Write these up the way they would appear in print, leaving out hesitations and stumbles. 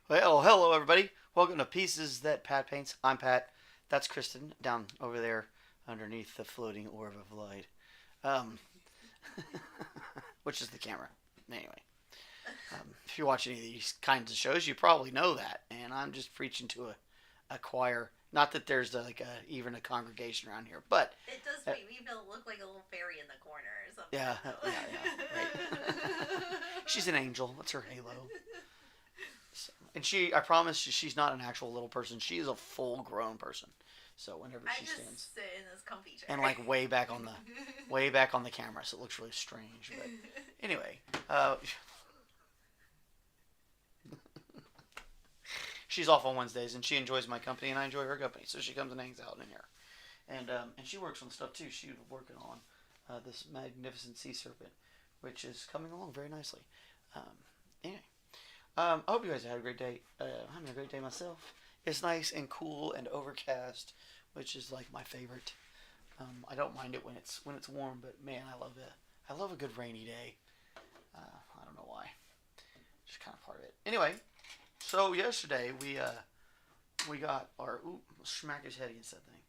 Well, hello everybody. Welcome to Pieces That Pat Paints. I'm Pat. That's Kristen down over there underneath the floating orb of light, um, which is the camera. Anyway, if you watch any of these kinds of shows, you probably know that. And I'm just preaching to a choir. Not that there's even a congregation around here, but it does make me feel look like a little fairy in the corner or something. yeah, right. She's an angel. That's her halo. So, and I promise you, she's not an actual little person. She is a full-grown person. So whenever she stands, sit in this comfy chair and like way back on the camera, so it looks really strange. But anyway, she's off on Wednesdays, and she enjoys my company, and I enjoy her company. So she comes and hangs out in here, and she works on stuff too. She's working on this magnificent sea serpent, which is coming along very nicely. Um, anyway. I hope you guys had a great day. I'm having a great day myself. It's nice and cool and overcast, which is like my favorite. I don't mind it when it's warm, but man, I love a good rainy day. I don't know why. Just kind of part of it. Anyway, so yesterday we got our smack his head against that thing.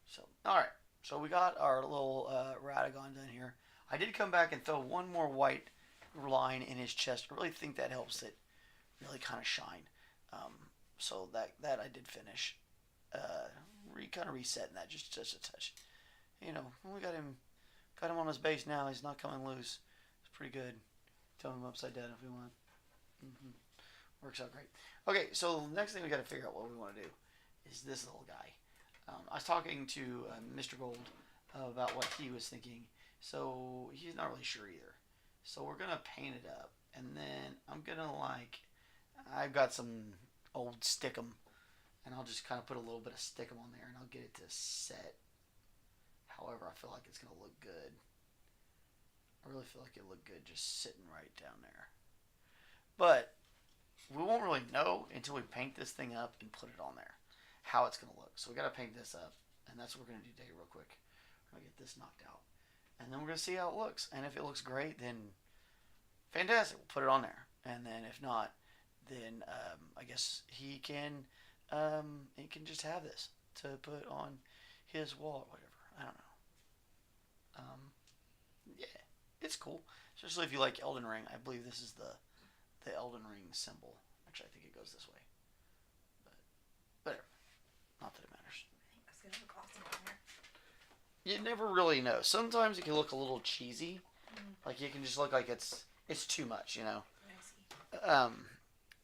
So all right, so we got our little Radagon done here. I did come back and throw one more white line in his chest. I really think that helps it really kind of shine. So that I did finish. Kind of resetting that just a touch. You know, we got him on his base now. He's not coming loose. It's pretty good. Tell him upside down if we want. Mm-hmm. Works out great. Okay, so the next thing we got to figure out what we want to do is this little guy. I was talking to Mr. Gold about what he was thinking. So he's not really sure either. So we're going to paint it up. And then I'm going to I've got some old stickum. And I'll just kind of put a little bit of stickum on there. And I'll get it to set however I feel like it's going to look good. I really feel like it'll look good just sitting right down there. But we won't really know until we paint this thing up and put it on there. How it's going to look. So we got to paint this up. And that's what we're going to do today real quick. We're going to get this knocked out. And then we're going to see how it looks. And if it looks great, then fantastic. We'll put it on there. And then if not, then I guess he can just have this to put on his wall or whatever. I don't know. Yeah, it's cool. Especially if you like Elden Ring. I believe this is the Elden Ring symbol. Actually, I think it goes this way. But whatever. Not that it matters. I think that's going to look awesome on here. You never really know. Sometimes it can look a little cheesy. Like it can just look like it's too much, you know.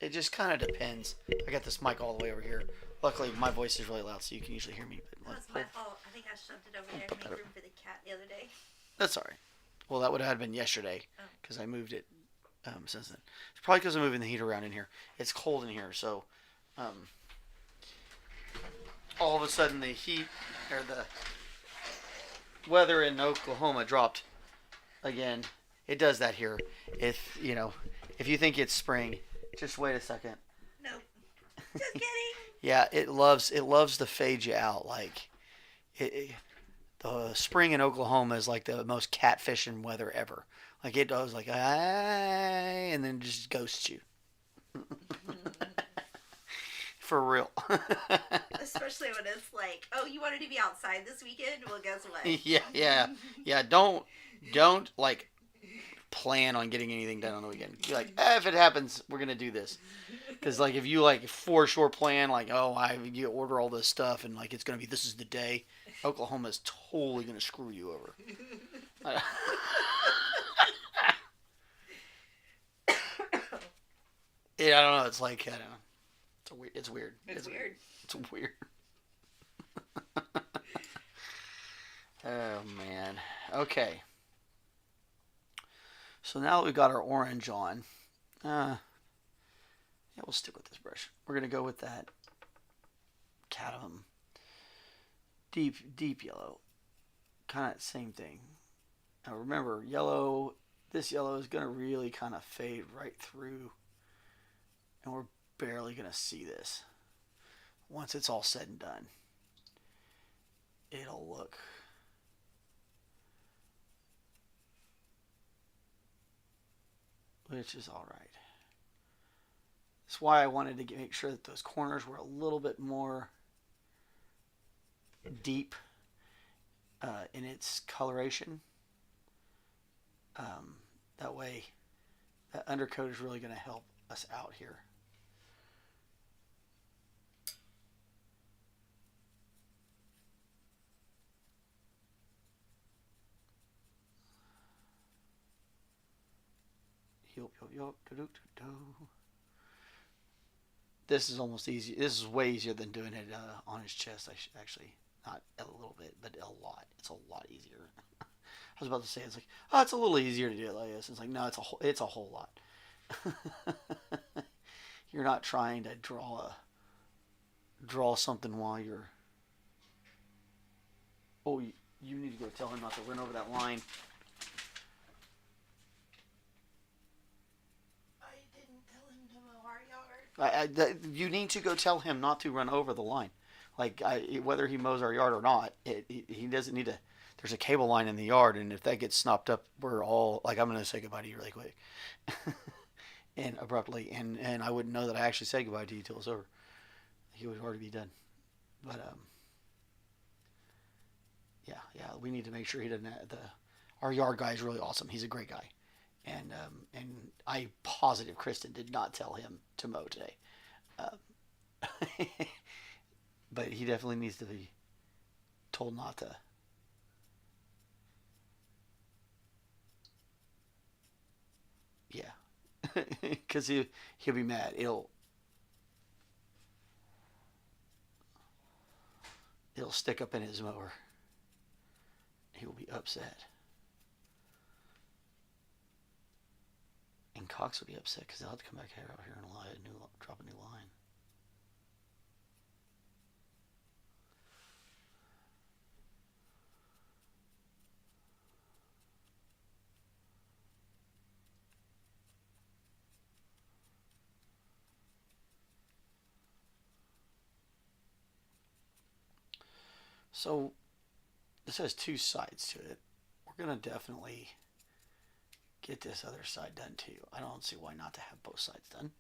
It just kind of depends. I got this mic all the way over here. Luckily, my voice is really loud, so you can usually hear me. But that's my fault. I think I shoved it over there to make room for the cat the other day. That's all right. Well, that would have been yesterday because I moved it since then. It's probably because I'm moving the heat around in here. It's cold in here, so all of a sudden the heat or the weather in Oklahoma dropped again. It does that here. If you think it's spring, just wait a second. Nope. Just kidding. Yeah, it loves to fade you out. Like the spring in Oklahoma is like the most catfishing weather ever. Like it does like and then just ghosts you. For real. Especially when it's like, oh, you wanted to be outside this weekend? Well, guess what? Yeah. Don't like plan on getting anything done on the weekend. Be like, if it happens, we're gonna do this. Because like if you like for sure plan like, you order all this stuff and like it's gonna be this is the day, Oklahoma is totally gonna screw you over. Yeah, I don't know. It's like I don't know. It's weird. It's weird. It's weird. Oh man. Okay. So now that we've got our orange on, yeah, we'll stick with this brush. We're gonna go with that Cadmium, deep yellow, kind of same thing. Now remember, this yellow is gonna really kind of fade right through, and we're barely gonna see this. Once it's all said and done, it'll look which is all right. That's why I wanted to make sure that those corners were a little bit more deep in its coloration. That way, that undercoat is really going to help us out here. This is almost easy. This is way easier than doing it on his chest. I should actually, not a little bit, but a lot. It's a lot easier. I was about to say, it's like, oh, it's a little easier to do it like this. It's like, no, it's a whole lot. You're not trying to draw something while you're. Oh, you need to go tell him not to run over that line. I didn't tell him to mow our yard. You need to go tell him not to run over the line. Like, whether he mows our yard or not, he doesn't need to. There's a cable line in the yard, and if that gets snapped up, we're all like, I'm going to say goodbye to you really quick and abruptly, and I wouldn't know that I actually said goodbye to you till it's over. He would already be done. But yeah, we need to make sure he doesn't. Our yard guy is really awesome. He's a great guy, and I positive Kristen did not tell him to mow today. But he definitely needs to be told not to. Yeah, because he'll be mad. It'll stick up in his mower. He will be upset. And Cox will be upset because they'll have to come back out here and drop a new line. So this has two sides to it. We're going to definitely get this other side done too. I don't see why not to have both sides done.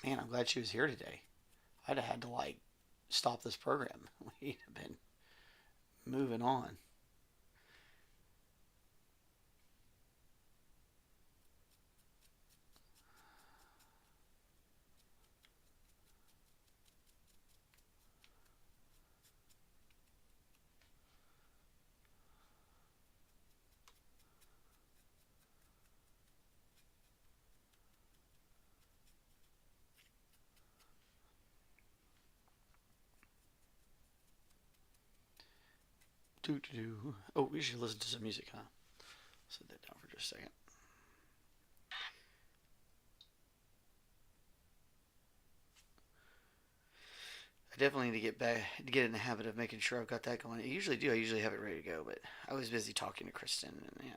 Man, I'm glad she was here today. I'd have had to stop this program. We'd have been moving on. Oh, we should listen to some music, huh? Set that down for just a second. I definitely need to get in the habit of making sure I've got that going. I usually do. I usually have it ready to go, but I was busy talking to Kristen, and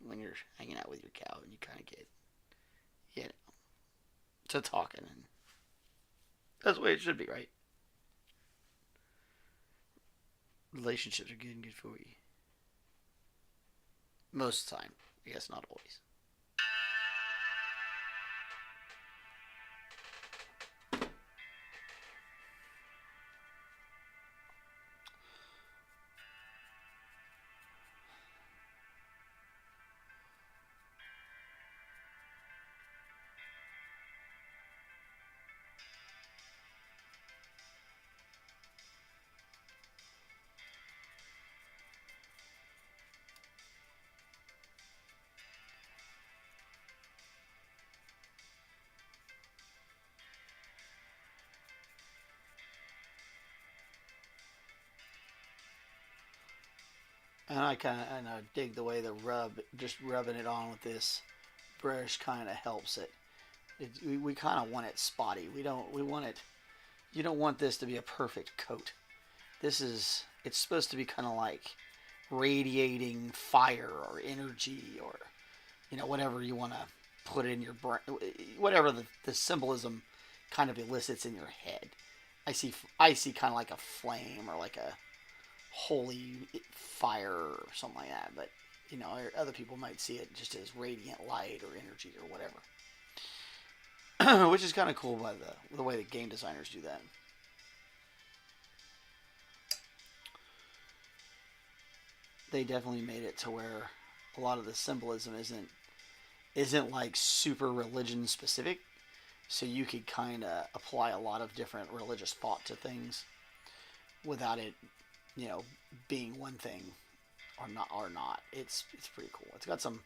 when you're hanging out with your cow, and you kind of get, to talking, and that's the way it should be, right? Relationships are good and good for you. Most of the time. I guess not always. And I dig the way just rubbing it on with this brush kind of helps it. We kind of want it spotty. We want it. You don't want this to be a perfect coat. It's supposed to be kind of like radiating fire or energy or, whatever you want to put in your brain, whatever the symbolism kind of elicits in your head. I see kind of like a flame or like a holy fire or something like that, but other people might see it just as radiant light or energy or whatever, which is kind of cool by the way that game designers do that. They definitely made it to where a lot of the symbolism isn't like super religion specific, so you could kind of apply a lot of different religious thought to things without it, being one thing or not. It's pretty cool. It's got some,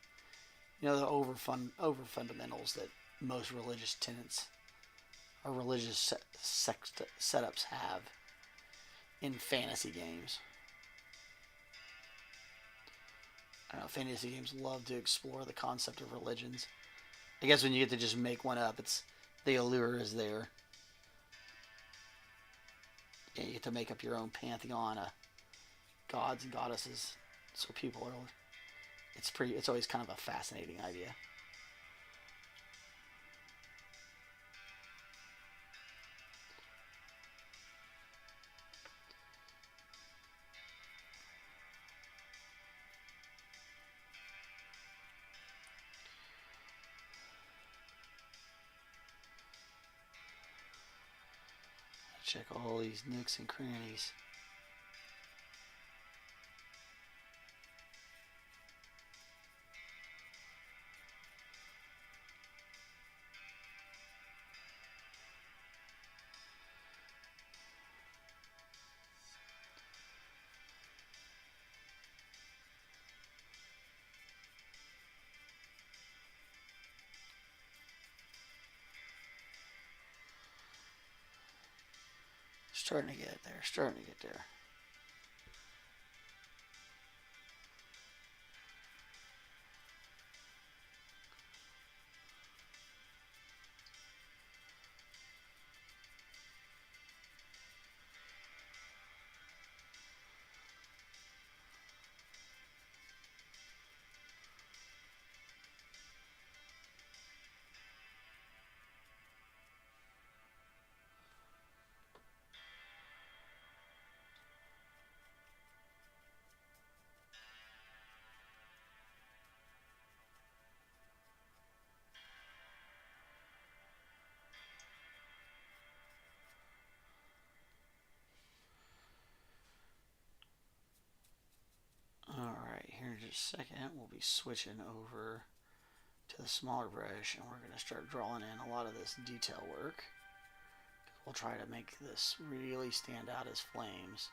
the over fundamentals that most religious tenets or religious setups have in fantasy games. I don't know, fantasy games love to explore the concept of religions. I guess when you get to just make one up, it's the allure is there. Yeah, you get to make up your own pantheon of gods and goddesses. So people are. It's always kind of a fascinating idea. Check all these nooks and crannies. Starting to get there. Alright, here in just a second, we'll be switching over to the smaller brush, and we're going to start drawing in a lot of this detail work. We'll try to make this really stand out as flames.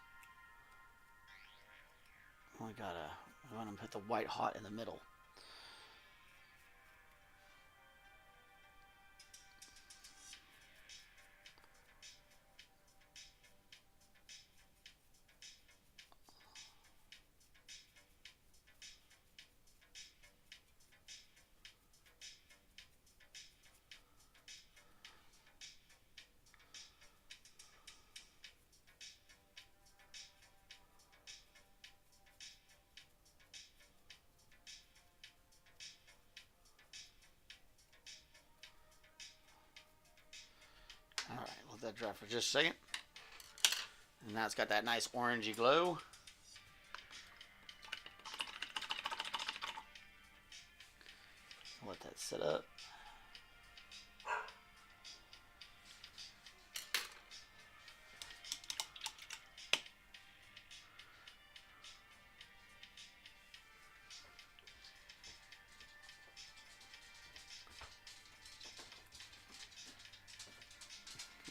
We want to put the white hot in the middle. Alright, let that dry for just a second. And now it's got that nice orangey glow. Let that set up.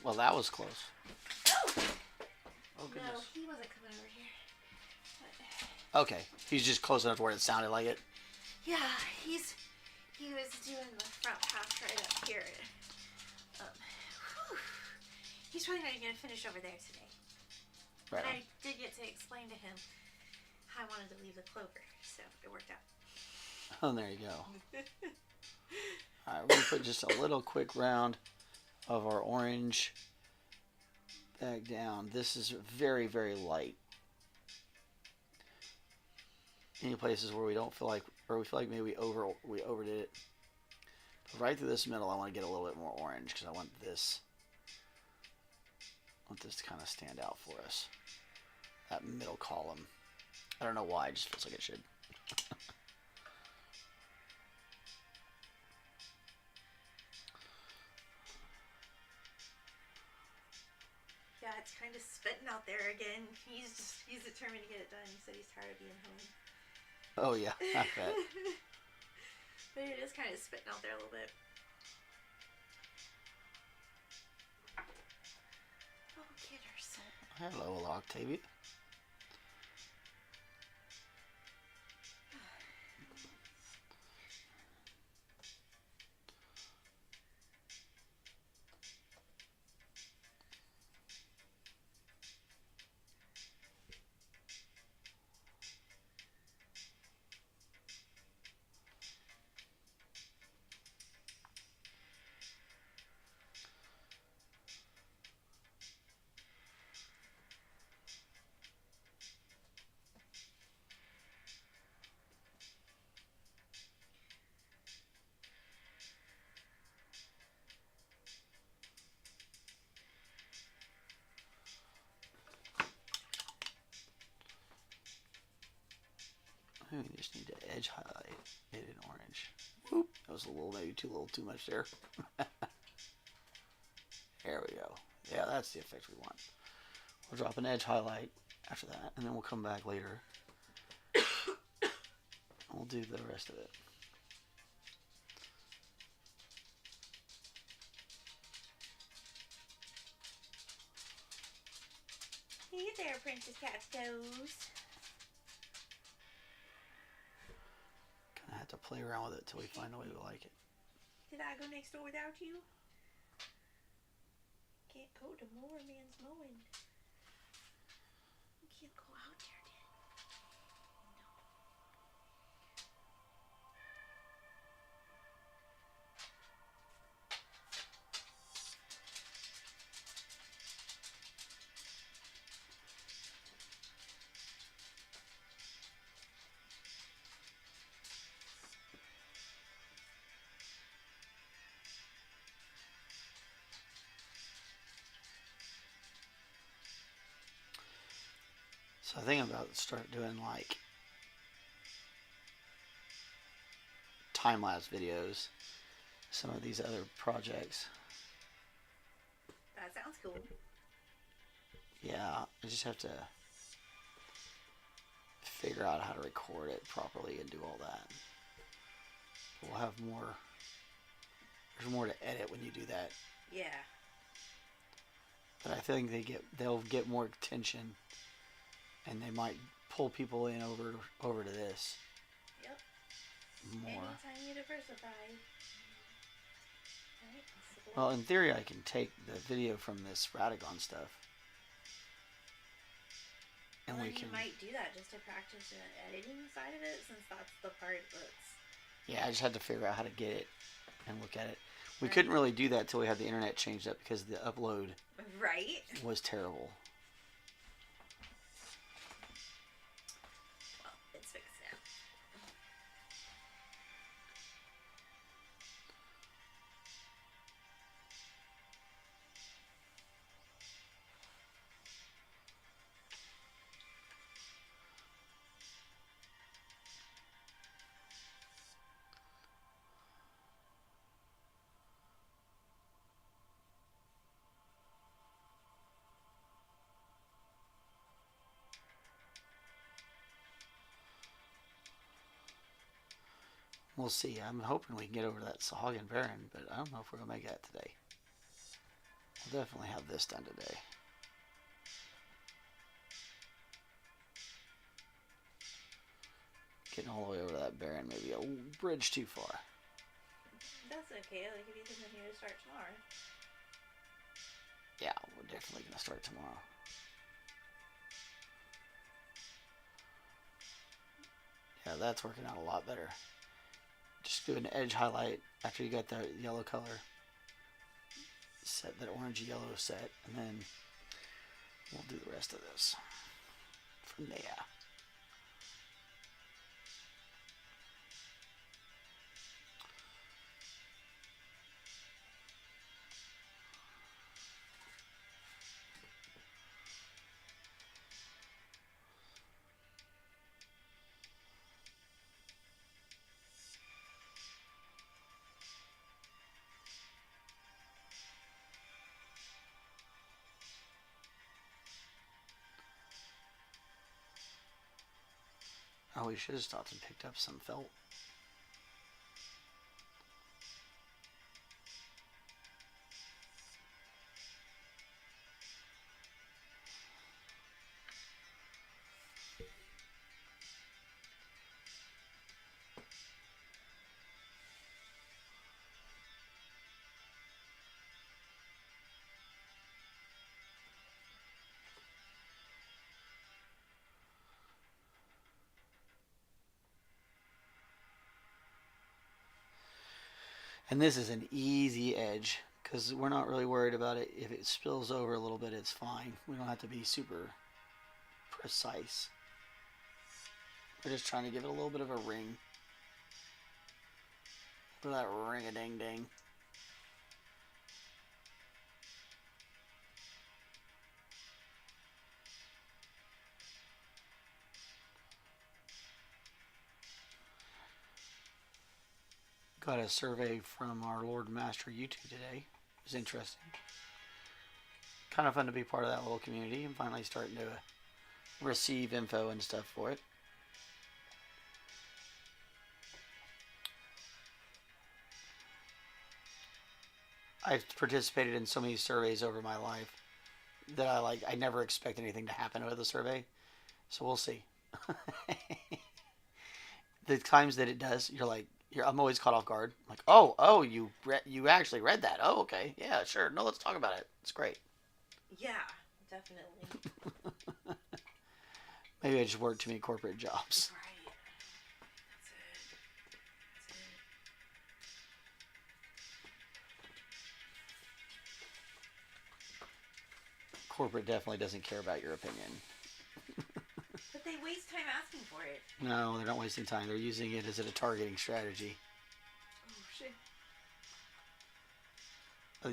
Well, that was close. Oh, goodness. No, he wasn't coming over here. Okay, he's just close enough to where it sounded like it. Yeah, he was doing the front path right up here. He's probably not going to finish over there today. Right. And I did get to explain to him how I wanted to leave the clover, so it worked out. Oh, there you go. Alright, we're going to put just a little quick round of our orange back down. This is very, very light. Any places where we don't feel like, or we feel like maybe we overdid it. Right through this middle, I want to get a little bit more orange because I want this want this to kind of stand out for us. That middle column. I don't know why, it just feels like it should. Yeah, it's kind of spitting out there again. He's determined to get it done. He said he's tired of being home. Oh yeah, I bet. But it is kind of spitting out there a little bit. Oh, kidders. Hello, Octavia. We just need to edge highlight it in orange. Whoop, that was maybe too much there. There we go. Yeah, that's the effect we want. We'll drop an edge highlight after that, and then we'll come back later. We'll do the rest of it. Hey there, Princess Cattoes. Gonna have to play around with it till we find a way we like it. Did I go next door without you? Can't go to more man's mowing. You can't go out there, Dad. So I think I'm about to start doing like time-lapse videos, some of these other projects. That sounds cool. Yeah, I just have to figure out how to record it properly and do all that. We'll have more, there's more to edit when you do that. Yeah. But I think they'll get more attention, and they might pull people in over to this. Yep. More. Anytime you diversify. Right. Well, in theory, I can take the video from this Radagon stuff, and well, we you can. might do that just to practice the editing side of it, since that's the part that's. Yeah, I just had to figure out how to get it and look at it. We Right. couldn't really do that till we had the internet changed up because the upload Right. was terrible. Well, it's fixed now. We'll see. I'm hoping we can get over that Sahuagin Baron, but I don't know if we're going to make that today. We'll definitely have this done today. Getting all the way over that Baron may be a bridge too far. That's okay. Like, if you think I'm here to start tomorrow. Yeah, we're definitely going to start tomorrow. Yeah, that's working out a lot better. Just do an edge highlight after you got that yellow color. Set that orange yellow set, and then we'll do the rest of this from there. probably should have stopped and picked up some felt. And this is an easy edge because we're not really worried about it. If it spills over a little bit, it's fine. We don't have to be super precise. We're just trying to give it a little bit of a ring. Look at that ring-a-ding-ding. Got a survey from our Lord Master YouTube today. It was interesting. Kind of fun to be part of that little community and finally starting to receive info and stuff for it. I've participated in so many surveys over my life that I never expect anything to happen with a survey. So we'll see. The times that it does, I'm always caught off guard. I'm like, oh, you actually read that? Oh, okay, yeah, sure. No, let's talk about it. It's great. Yeah, definitely. Maybe I just work too many corporate jobs. Right. That's it. Corporate definitely doesn't care about your opinion. But they waste time asking for it. No, they're not wasting time. They're using it as a targeting strategy. Oh shit.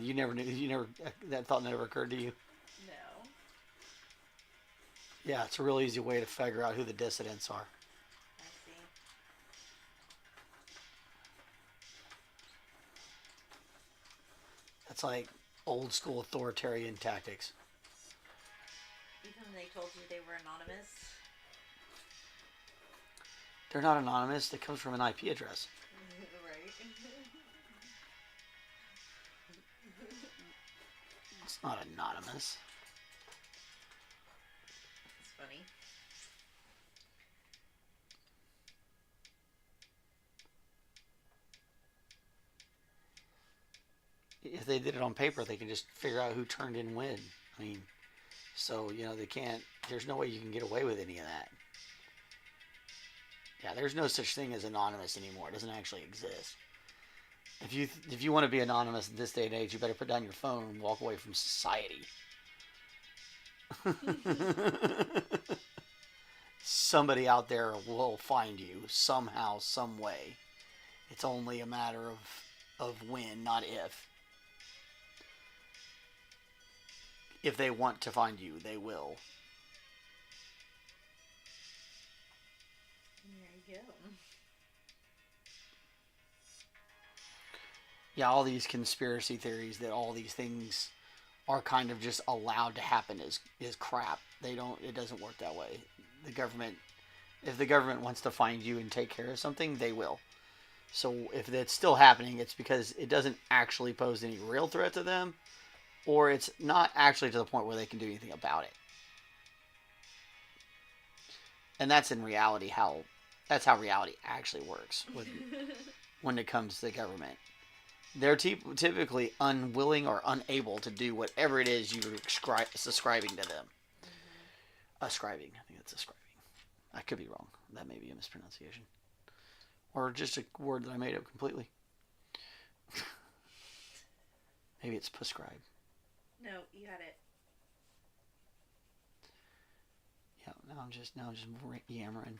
You never, that thought never occurred to you? No. Yeah, it's a real easy way to figure out who the dissidents are. I see. That's like old school authoritarian tactics. Even when they told you they were anonymous. They're not anonymous. They come from an IP address. Right. It's not anonymous. It's funny. If they did it on paper, they can just figure out who turned in when. I mean, so, they can't, there's no way you can get away with any of that. Yeah, there's no such thing as anonymous anymore. It doesn't actually exist. If you want to be anonymous in this day and age, you better put down your phone and walk away from society. Somebody out there will find you somehow, some way. It's only a matter of when, not if. If they want to find you, they will. There you go. Yeah, all these conspiracy theories that all these things are kind of just allowed to happen is crap. It doesn't work that way. If the government wants to find you and take care of something, they will. So if it's still happening, it's because it doesn't actually pose any real threat to them, or it's not actually to the point where they can do anything about it. And that's in reality that's how reality actually works when it comes to the government. They're typically unwilling or unable to do whatever it is you're subscribing to them. Mm-hmm. Ascribing. I think that's ascribing. I could be wrong. That may be a mispronunciation. Or just a word that I made up completely. Maybe it's prescribe. No, you got it. Yeah, now I'm just yammering.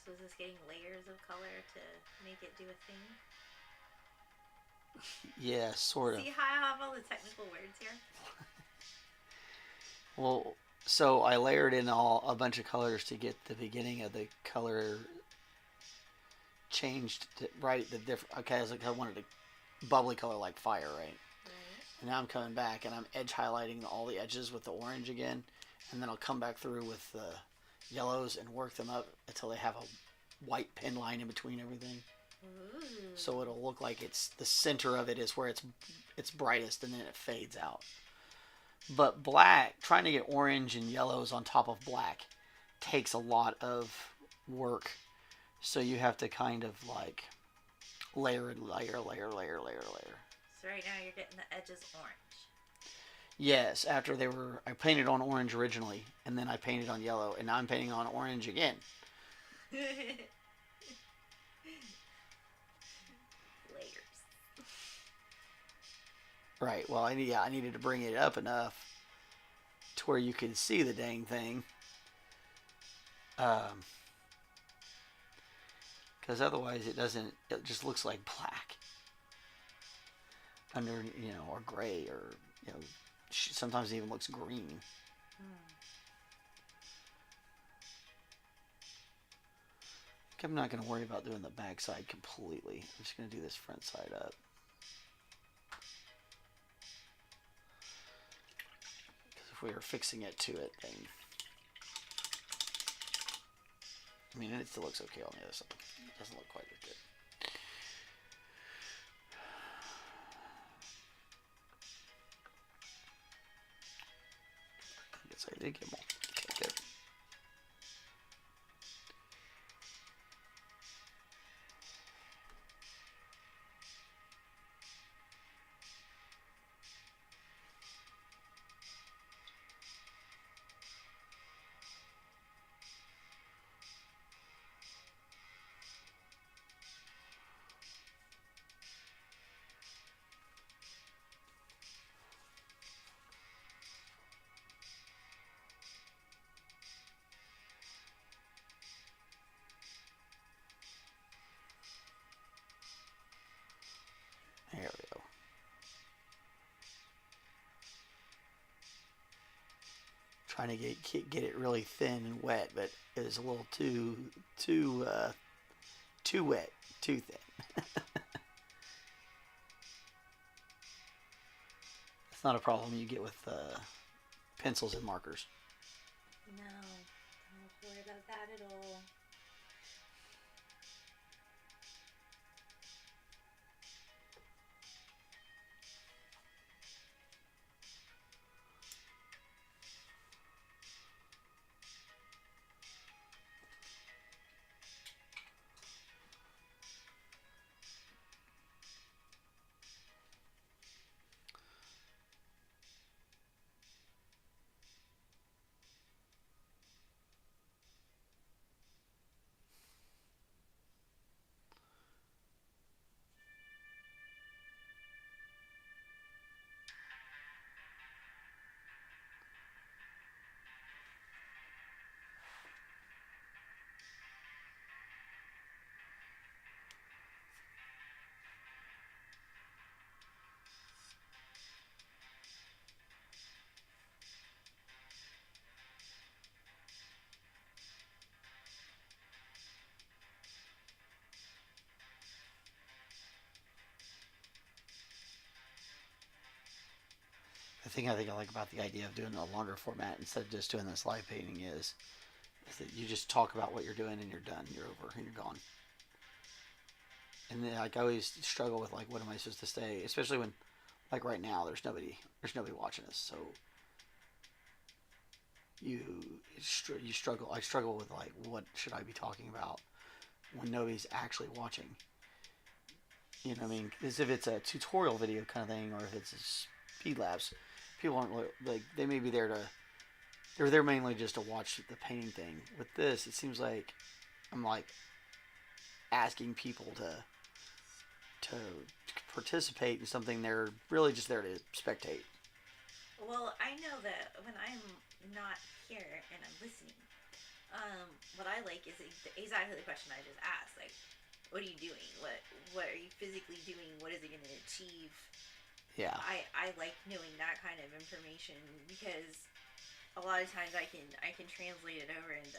So is this getting layers of color to make it do a thing? Yeah, sort of. See how I have all the technical words here? Well, so I layered in a bunch of colors to get the beginning of the color changed to the different. Okay, I was like, I wanted a bubbly color like fire, right? And now I'm coming back and I'm edge highlighting all the edges with the orange again, and then I'll come back through with the yellows and work them up until they have a white pen line in between everything. Ooh. So it'll look like it's the center of it is where it's brightest, and then it fades out. But black, trying to get orange and yellows on top of black takes a lot of work. So you have to kind of like layer. So right now you're getting the edges orange. Yes, after I painted on orange originally, and then I painted on yellow, and now I'm painting on orange again. Layers. Right, well, I needed to bring it up enough to where you could see the dang thing. Because otherwise it just looks like black. Under, or gray, or, sometimes it even looks green. I'm not going to worry about doing the back side completely. I'm just going to do this front side up. Because if we were fixing it to it, then... I mean, it still looks okay on the other side. It doesn't look quite as good. I guess I did get more. Okay, good. There we go. Trying to get it really thin and wet, but it was a little too wet, too thin. It's not a problem you get with pencils and markers. No, don't worry about that at all. The thing I like about the idea of doing a longer format instead of just doing this live painting is that you just talk about what you're doing and you're done, you're over, and you're gone. And then, like, I always struggle with, like, what am I supposed to say, especially when, like, right now there's nobody watching us, so you struggle. I struggle with, like, what should I be talking about when nobody's actually watching. You know what I mean? Because if it's a tutorial video kind of thing, or if it's a speed lapse, people aren't like, they may be there to, they're there mainly just to watch the painting thing. With this, it seems like I'm like asking people to participate in something they're really just there to spectate. Well, I know that when I'm not here and I'm listening, what I like is exactly the question I just asked. Like, what are you doing? What are you physically doing? What is it going to achieve? Yeah. I like knowing that kind of information because a lot of times I can translate it over into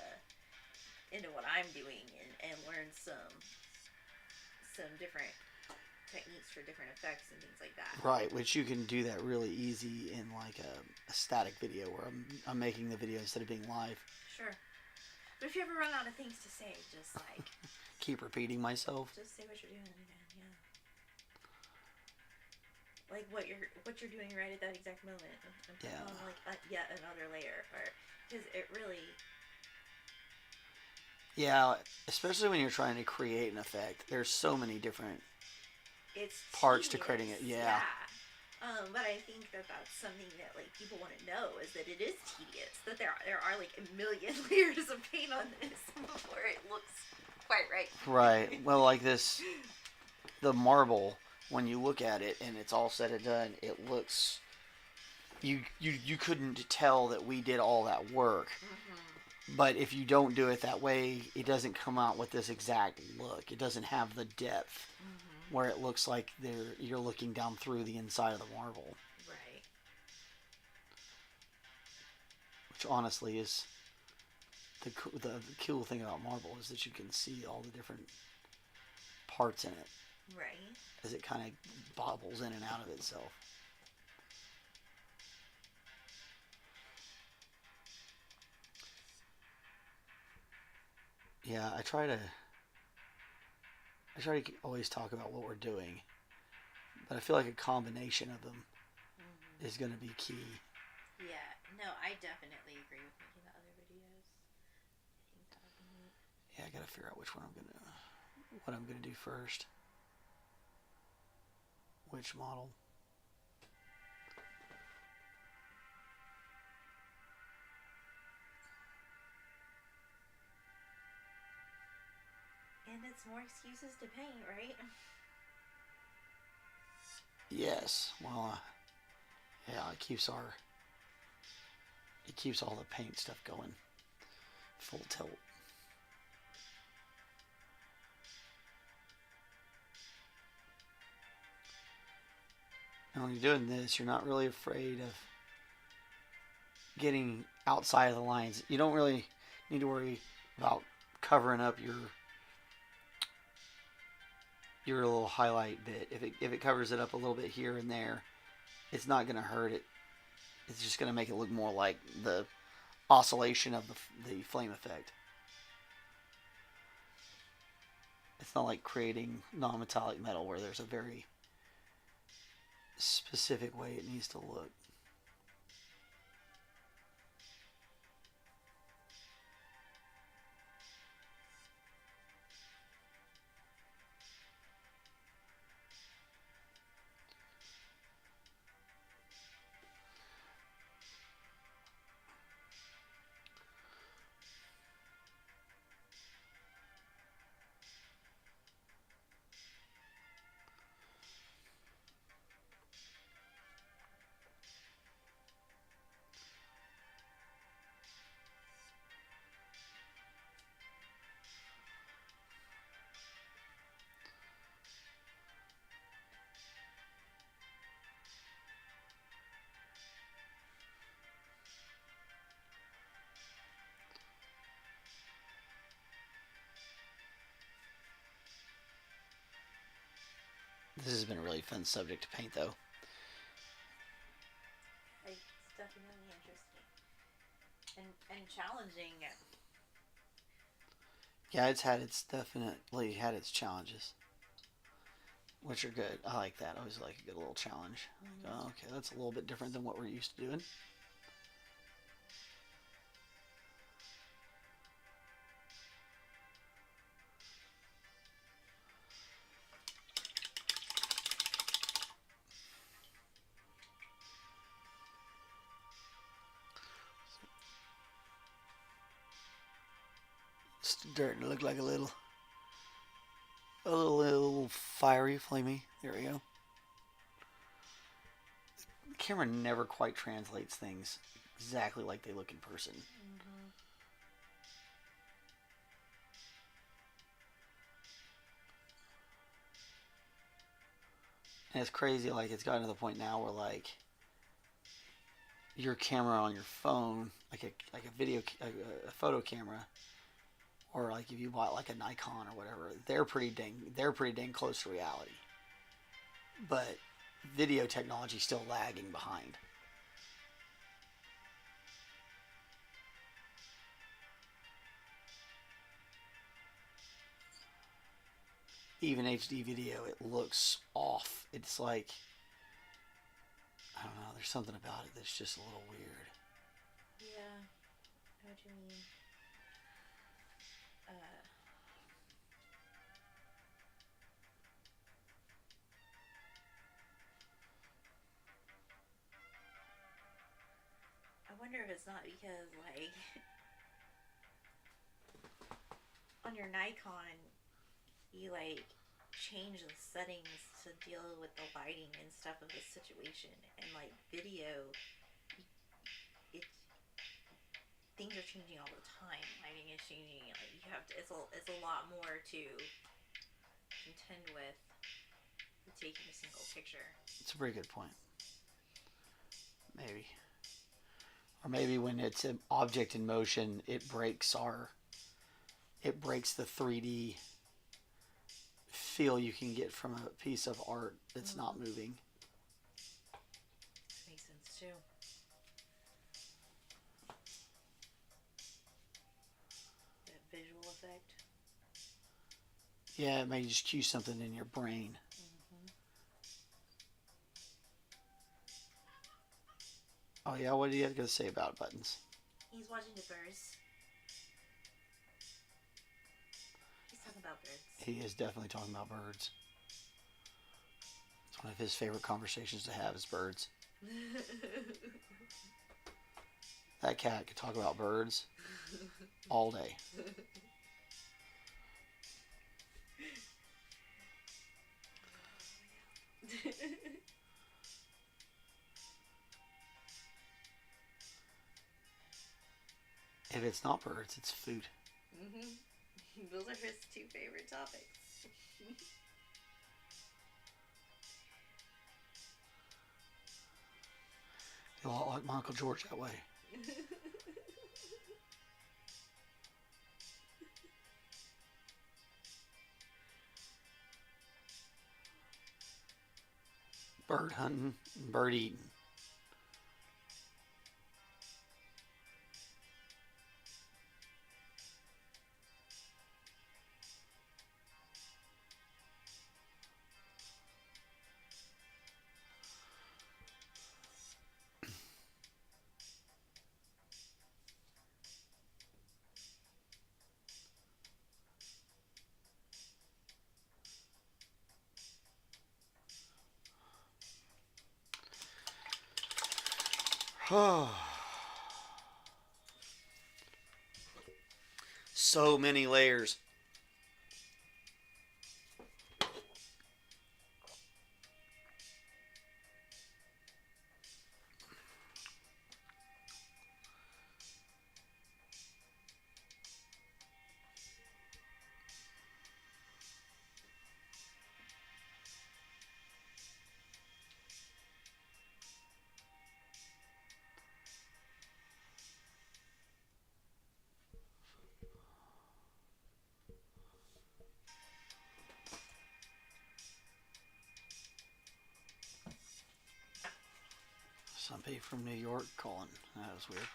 what I'm doing and learn some some different techniques for different effects and things like that. Right, which you can do that really easy in like a static video where I'm making the video instead of being live. Sure. But if you ever run out of things to say, just like keep repeating myself. Just say what you're doing again, yeah. Like what you're doing right at that exact moment. And yeah. On like yet another layer, or because it really. Yeah, especially when you're trying to create an effect. There's so many different parts to creating it. Yeah. But I think that that's something that like people want to know is that it is tedious. That there are like a million layers of paint on this before it looks quite right. Right. Well, like this, the marble. When you look at it and it's all said and done, it looks. You couldn't tell that we did all that work. Mm-hmm. But if you don't do it that way, it doesn't come out with this exact look. It doesn't have the depth. Mm-hmm. Where it looks like you're looking down through the inside of the marble. Right. Which honestly is the cool thing about marble is that you can see all the different parts in it. Right. As it kind of bobbles in and out of itself. Yeah, I try to always talk about what we're doing, but I feel like a combination of them is going to be key. Yeah, no, I definitely agree with making the other videos. I think that would be neat. Yeah, I got to figure out what I'm gonna do first. Which model? And it's more excuses to paint, right? Yes. Well, yeah, it keeps all the paint stuff going full tilt. And when you're doing this, you're not really afraid of getting outside of the lines. You don't really need to worry about covering up your little highlight bit. If it covers it up a little bit here and there, it's not going to hurt it. It's just going to make it look more like the oscillation of the flame effect. It's not like creating non-metallic metal where there's a very specific way it needs to look. This has been a really fun subject to paint, though. It's definitely interesting and challenging. Yeah, it's definitely had its challenges, which are good. I like that. I always like a good little challenge. Mm-hmm. Oh, okay, that's a little bit different than what we're used to doing. Starting to look like a little fiery, flamey. There we go. The camera never quite translates things exactly like they look in person. Mm-hmm. And it's crazy, like it's gotten to the point now where like your camera on your phone, like a photo camera, or like if you bought like a Nikon or whatever, they're pretty dang close to reality. But video technology is still lagging behind. Even HD video, it looks off. It's like, I don't know, there's something about it that's just a little weird. Yeah, I know what you mean. I wonder if it's not because, like, on your Nikon, you, like, change the settings to deal with the lighting and stuff of the situation. And, like, video, it things are changing all the time. Lighting is changing. Like, you have to, it's a lot more to contend with taking a single picture. It's a pretty good point. Maybe. Or maybe when it's an object in motion, it breaks the 3D feel you can get from a piece of art that's not moving. Makes sense too. That visual effect. Yeah, it may just cue something in your brain. Oh yeah, what do you have to say about buttons? He's watching the birds. He's talking about birds. He is definitely talking about birds. It's one of his favorite conversations to have is birds. That cat could talk about birds all day. If it's not birds, it's food. Those are his two favorite topics. A lot like my Uncle George that way. Bird hunting, bird eating. So many layers. Somebody from New York calling. That was weird.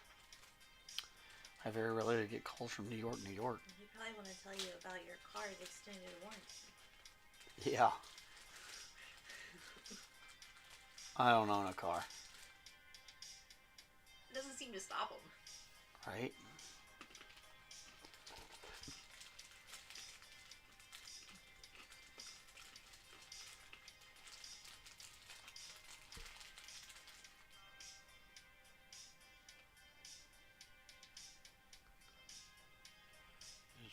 I very rarely get calls from New York, New York. He probably want to tell you about your car's extended warranty. Yeah. I don't own a car. It doesn't seem to stop him. Right?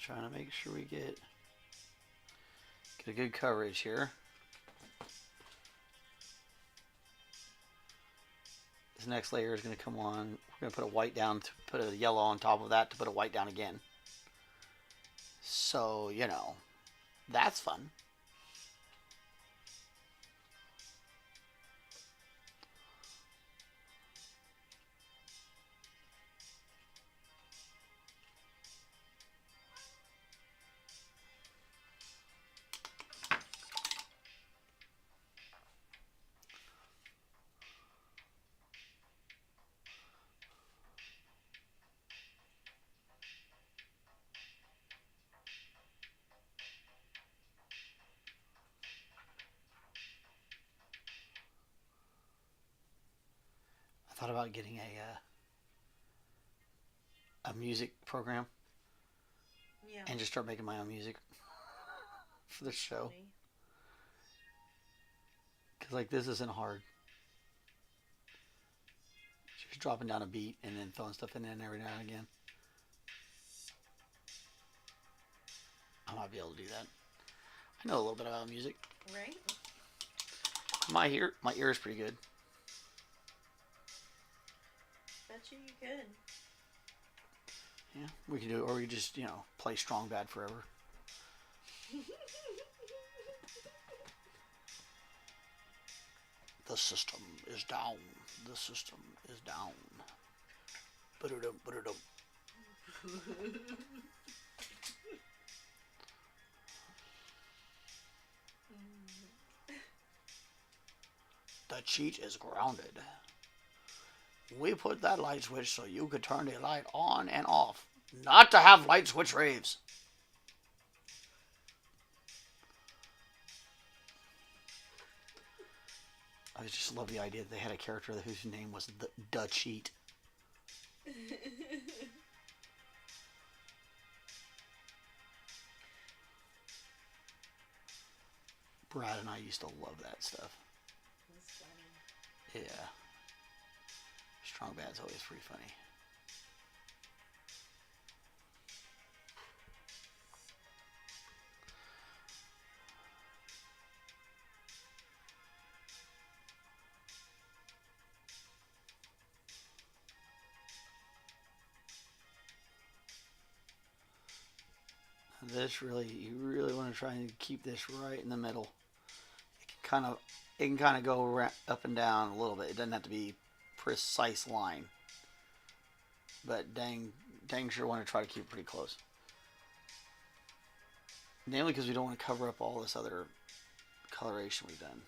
Trying to make sure we get a good coverage here. This next layer is going to come on. We're going to put a white down to put a yellow on top of that to put a white down again. So, you know, that's fun. thought about getting a music program Yeah. and just start making my own music for the show. Funny. Because, like, this isn't hard. Just dropping down a beat and then throwing stuff in every now and again. I might be able to do that. I know a little bit about music. Right? My ear is pretty good. Bet you could. Yeah, we can do it. Or we could just, play Strong Bad forever. The system is down. The system is down. Ba-da-dum, ba-da-dum. The cheat is grounded. We put that light switch so you could turn the light on and off. Not to have light switch raves. I just love the idea that they had a character whose name was the Cheat. Brad and I used to love that stuff. That's funny. Yeah. Strong Bad's always pretty funny. This you really want to try and keep this right in the middle. It can kind of go up and down a little bit. It doesn't have to be precise line, but dang sure want to try to keep it pretty close. Namely because we don't want to cover up all this other coloration we've done.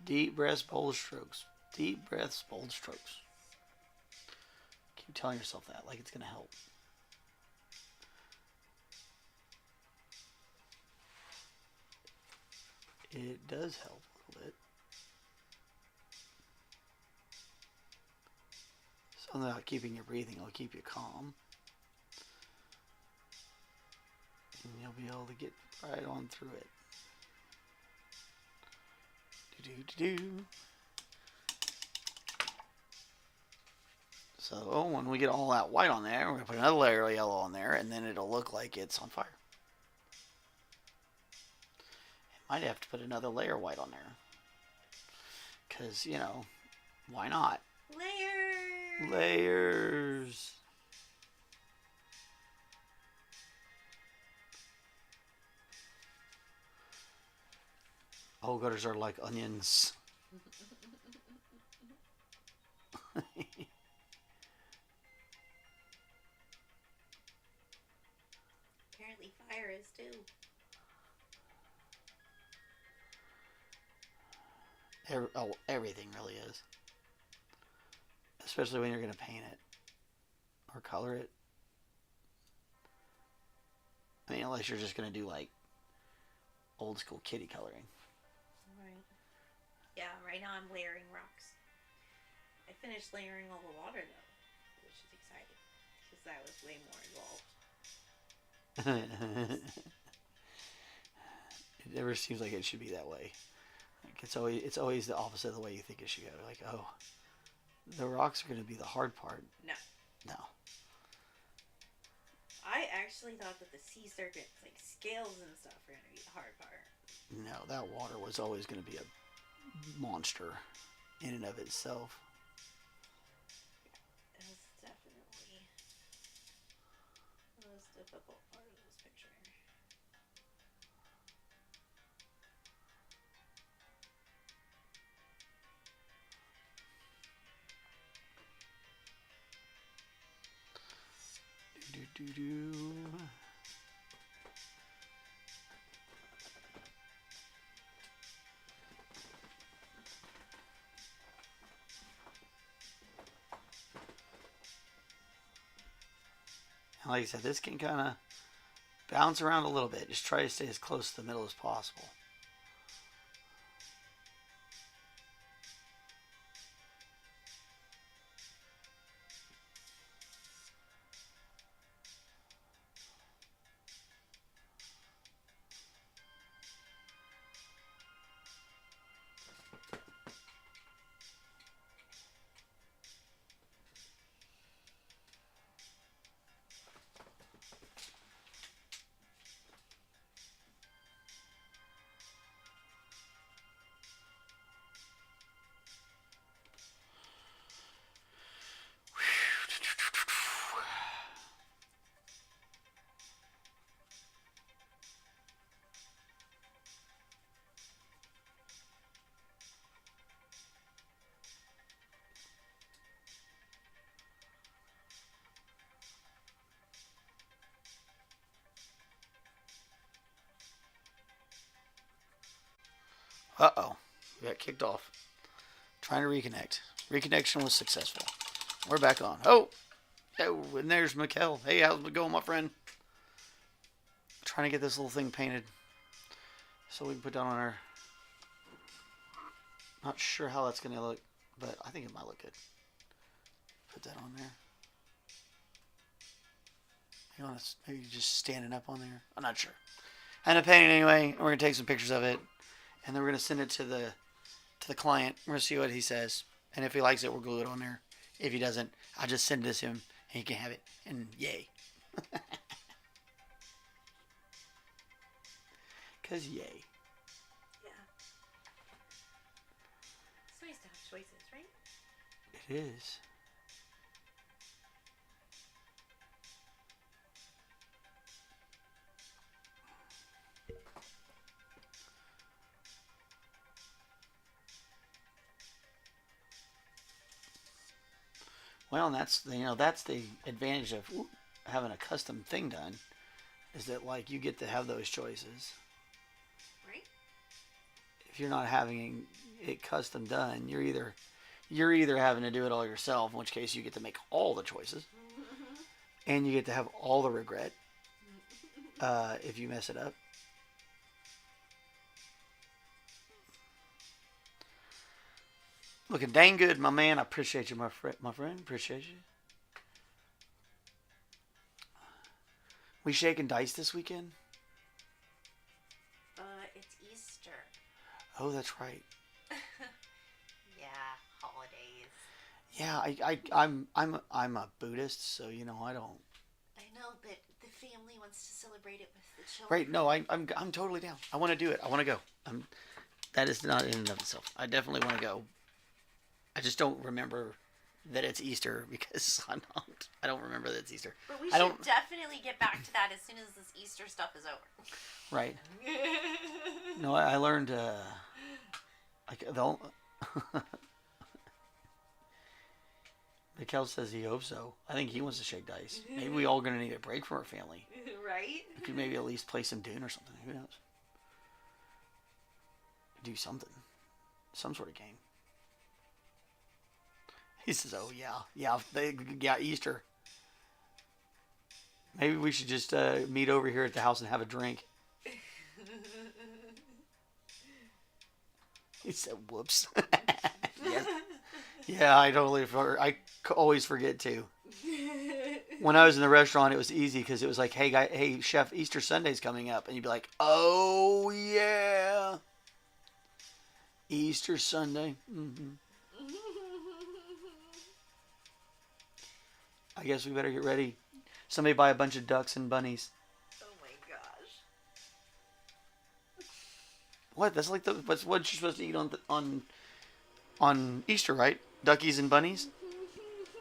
Deep breaths, bold strokes. Deep breaths, bold strokes. Keep telling yourself that, like it's going to help. It does help a little bit. Something about keeping your breathing will keep you calm. And you'll be able to get right on through it. Do-do-do-do. So when we get all that white on there, we're going to put another layer of yellow on there, and then it'll look like it's on fire. Might have to put another layer of white on there. Because, why not? Layers. Ogres are like onions. Apparently fire is too. Everything really is. Especially when you're going to paint it or color it. I mean, unless you're just going to do like old school kitty coloring. Right. Yeah, right now I'm layering rocks. I finished layering all the water though, which is exciting because that was way more involved. It never seems like it should be that way. Like it's always the opposite of the way you think it should go. Like, oh, the rocks are going to be the hard part. No. I actually thought that the sea serpents, like scales and stuff, were going to be the hard part. No, that water was always going to be a monster in and of itself. It was definitely the most difficult part of this picture. And like I said, this can kind of bounce around a little bit. Just try to stay as close to the middle as possible. Uh-oh. We got kicked off. Trying to reconnect. Reconnection was successful. We're back on. Oh! Oh, and there's Mikkel. Hey, how's it going, my friend? Trying to get this little thing painted so we can put down on our... Not sure how that's going to look, but I think it might look good. Put that on there. Maybe just standing up on there. I'm not sure. I end up painting anyway. We're going to take some pictures of it. And then we're going to send it to the client. We're going to see what he says. And if he likes it, we'll glue it on there. If he doesn't, I'll just send it to him and he can have it. And yay. Because yay. Yeah. It's nice to have choices, right? It is. Well, and that's the advantage of having a custom thing done, is that like you get to have those choices. Right. If you're not having it custom done, you're either having to do it all yourself, in which case you get to make all the choices, and you get to have all the regret if you mess it up. Looking dang good, my man. I appreciate you, my friend. Appreciate you. We shaking dice this weekend? It's Easter. Oh, that's right. Yeah, holidays. Yeah, I'm a Buddhist, so I don't. I know, but the family wants to celebrate it with the children. Right? No, I'm totally down. I want to do it. I want to go. That is not in and of itself. I definitely want to go. I just don't remember that it's Easter because I don't remember that it's Easter. But we should definitely get back to that as soon as this Easter stuff is over. Right. No, I learned Mikkel says he hopes so. I think he wants to shake dice. Maybe we all gonna need a break from our family. Right? We could maybe at least play some Dune or something. Who knows? Do something. Some sort of game. He says, oh, yeah, Easter. Maybe we should just meet over here at the house and have a drink. He said, whoops. Yes. Yeah, I always forget to. When I was in the restaurant, it was easy because it was like, hey, chef, Easter Sunday's coming up. And you'd be like, oh, yeah. Easter Sunday. Mm-hmm. I guess we better get ready. Somebody buy a bunch of ducks and bunnies. Oh my gosh. What? That's like what you're supposed to eat on Easter, right? Duckies and bunnies.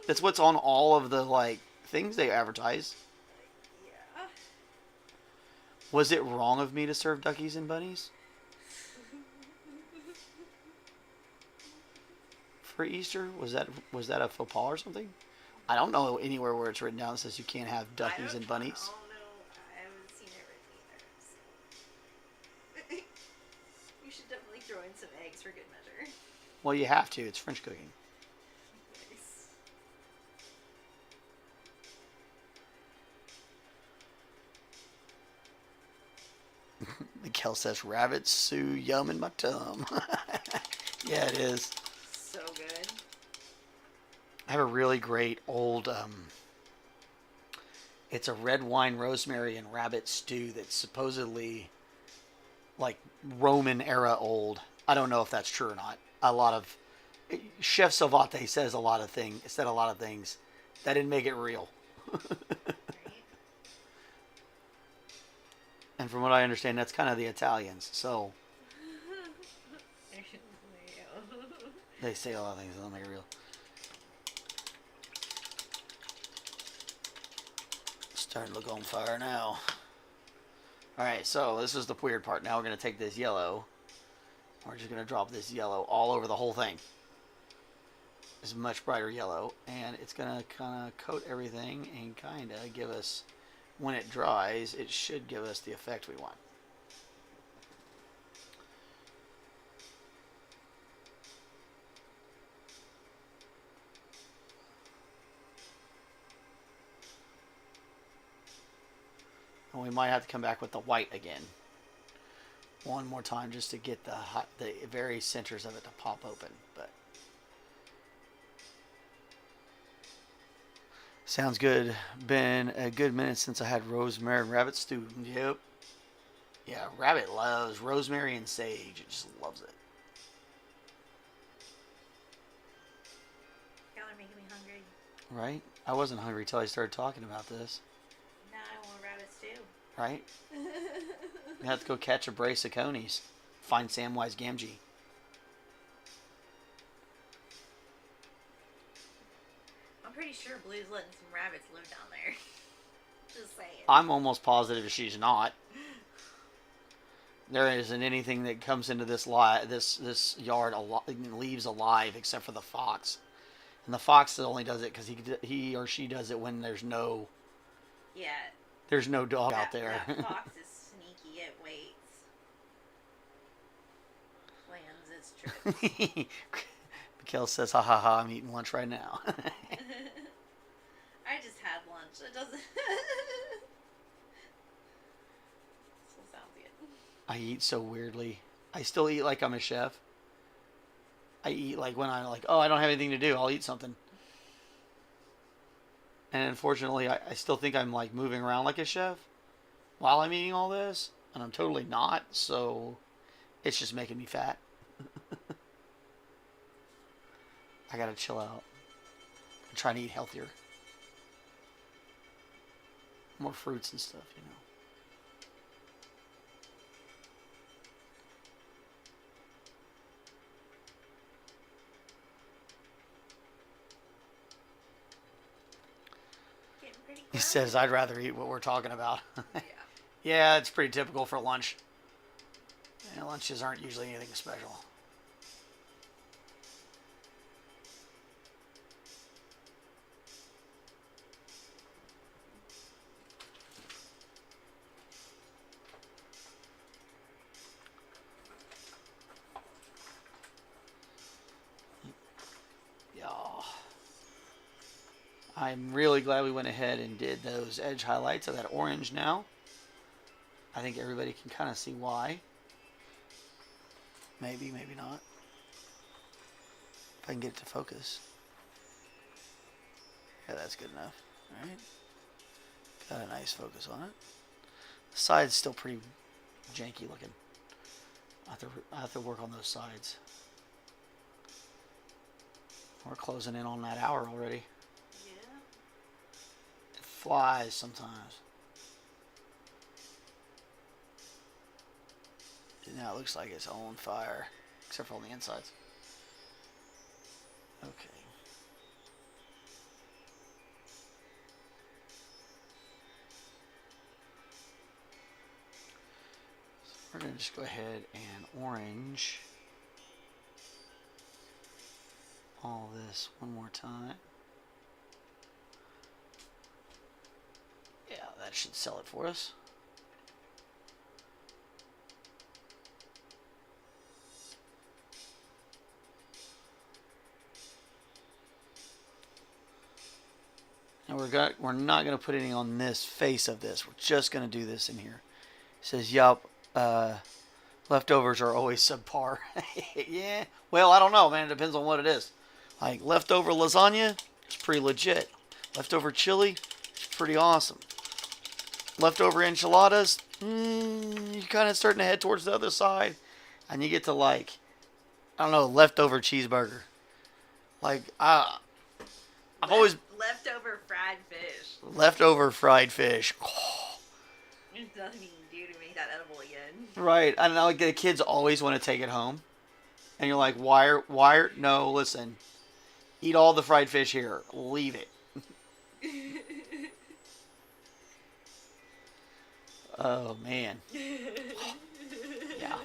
That's what's on all of the things they advertise. Yeah. Was it wrong of me to serve duckies and bunnies for Easter? Was that a faux pas or something? I don't know anywhere where it's written down that says you can't have duckies and bunnies. Oh no, I haven't seen it written either. So. You should definitely throw in some eggs for good measure. Well, you have to. It's French cooking. Nice. Kel says, rabbit stew, yum in my tum. Yeah, it is. So good. I have a really great old, it's a red wine, rosemary, and rabbit stew that's supposedly like Roman era old. I don't know if that's true or not. A lot of Chef Salvate said a lot of things. That didn't make it real. And from what I understand, that's kind of the Italians. So they say a lot of things that don't make it real. Starting to look on fire now. Alright, so this is the weird part. Now we're going to take this yellow. We're just going to drop this yellow all over the whole thing. It's a much brighter yellow. And it's going to kind of coat everything and kind of give us, when it dries, it should give us the effect we want. And we might have to come back with the white again. One more time just to get the very centers of it to pop open. But sounds good. Been a good minute since I had rosemary and rabbit stew. Yep. Yeah, rabbit loves rosemary and sage. It just loves it. Y'all are making me hungry. Right? I wasn't hungry till I started talking about this. Now I want rabbit stew. Right? You have to go catch a brace of conies. Find Samwise Gamgee. I'm pretty sure Blue's letting some rabbits live down there. Just saying. I'm almost positive she's not. There isn't anything that comes into this yard leaves alive except for the fox. And the fox only does it because he or she does it when there's no dog out there. That fox is sneaky. It waits. Plans its trips. Mikhail says, ha ha ha, I'm eating lunch right now. I just had lunch. It doesn't... Still sounds good. I eat so weirdly. I still eat like I'm a chef. I eat like when I'm like, oh, I don't have anything to do, I'll eat something. And unfortunately, I still think I'm like moving around like a chef while I'm eating all this. And I'm totally not, so it's just making me fat. I gotta chill out. I'm trying to eat healthier. More fruits and stuff, you know. He says, I'd rather eat what we're talking about. Yeah. Yeah, it's pretty typical for lunch. Yeah, lunches aren't usually anything special. I'm really glad we went ahead and did those edge highlights of that orange now. I think everybody can kind of see why. Maybe, maybe not. If I can get it to focus. Yeah, that's good enough. Alright. Got a nice focus on it. The side's still pretty janky looking. I have to work on those sides. We're closing in on that hour already. Flies sometimes. Now it looks like it's on fire, except for on the insides. Okay. So we're going to just go ahead and orange all this one more time. Yeah, that should sell it for us. And we're not going to put anything on this face of this. We're just going to do this in here. It says, yup, Leftovers are always subpar. Yeah. Well, I don't know, man. It depends on what it is. Like leftover lasagna, it's pretty legit. Leftover chili, it's pretty awesome. Leftover enchiladas, you're kind of starting to head towards the other side, and you get to like, I don't know, leftover cheeseburger. Like, I've always leftover fried fish. leftover fried fish. There's nothing you can do to make that edible again. Right. I don't know. Like the kids always want to take it home, and you're like, no, listen, eat all the fried fish here. Leave it. Oh man. Yeah.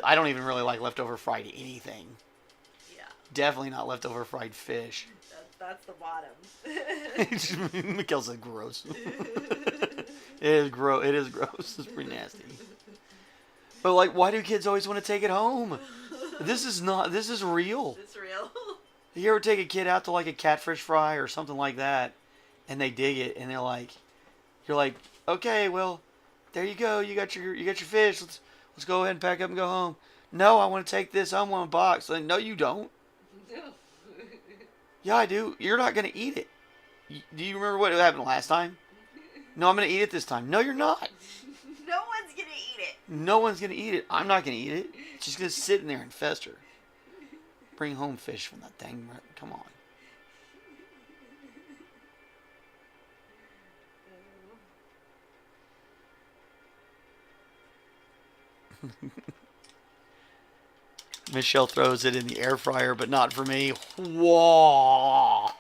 I don't even really like leftover fried anything. Yeah. Definitely not leftover fried fish. That's the bottom. Mikhail said gross. It is gross. It is gross. It's pretty nasty. But like, why do kids always want to take it home? This is real. It's real. You ever take a kid out to like a catfish fry or something like that, and they dig it, and they're like, you're like, okay, well, there you go. You got your fish. Let's go ahead and pack up and go home. No, I want to take this home on a box. Like, no, you don't. No. Yeah, I do. You're not going to eat it. Do you remember what happened last time? No, I'm going to eat it this time. No, you're not. No one's going to eat it. No one's going to eat it. I'm not going to eat it. It's just going to sit in there and fester. Bring home fish from that thing. Come on. Michelle throws it in the air fryer, but not for me. Whoa.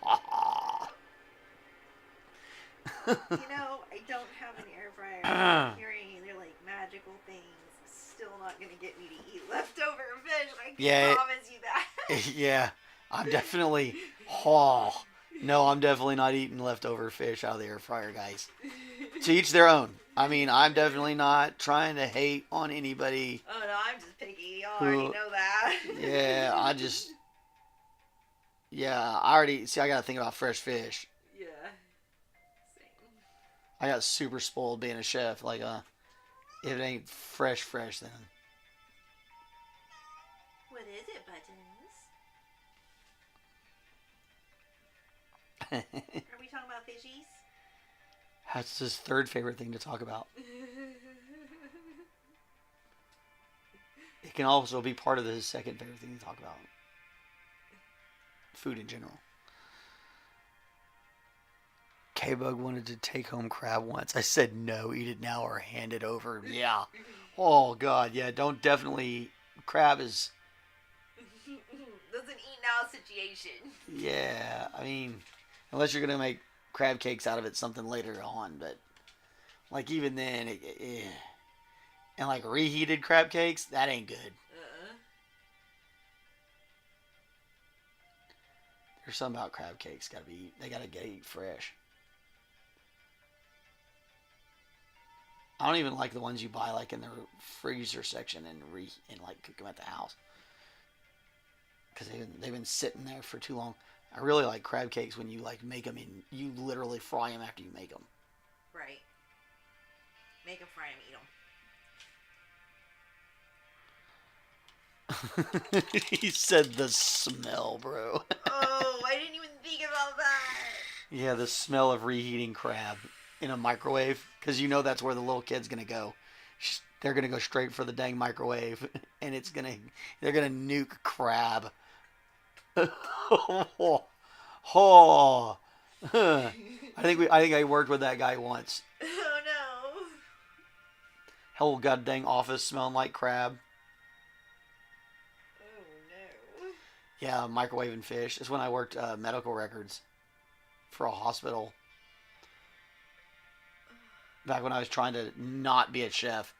You know, I don't have an air fryer. I'm hearing they're like magical things. Still not going to get me to eat leftover fish. I can promise you that. Yeah, I'm definitely. Oh, no, I'm definitely not eating leftover fish out of the air fryer, guys. To each their own. I mean, I'm definitely not trying to hate on anybody. Oh no, I'm just picky. Y'all already know that. Yeah, I gotta think about fresh fish. Yeah. Same. I got super spoiled being a chef. Like, if it ain't fresh, then. What is it, Buttons? Are we talking about fishies? That's his third favorite thing to talk about. It can also be part of his second favorite thing to talk about. Food in general. K-Bug wanted to take home crab once. I said no, eat it now or hand it over. Yeah. Oh, God, yeah, don't definitely... Crab is... Doesn't eat now situation. Yeah, I mean, unless you're going to make crab cakes out of it something later on, but... Like, even then, and like reheated crab cakes, that ain't good. There's something about crab cakes they gotta get eat fresh. I don't even like the ones you buy like in the freezer section and like cook them at the house, because they've been sitting there for too long. I really like crab cakes when you like make them and you literally fry them after you make them. Right. Make them, fry them, eat them. He said the smell, bro. Oh, I didn't even think about that. Yeah, the smell of reheating crab in a microwave, because you know that's where the little kid's gonna go. They're gonna go straight for the dang microwave, and they're gonna nuke crab. Oh. I think I worked with that guy once. Oh no. Whole god dang office smelling like crab. Oh no. Yeah, microwaving fish. It's when I worked medical records for a hospital. Back when I was trying to not be a chef.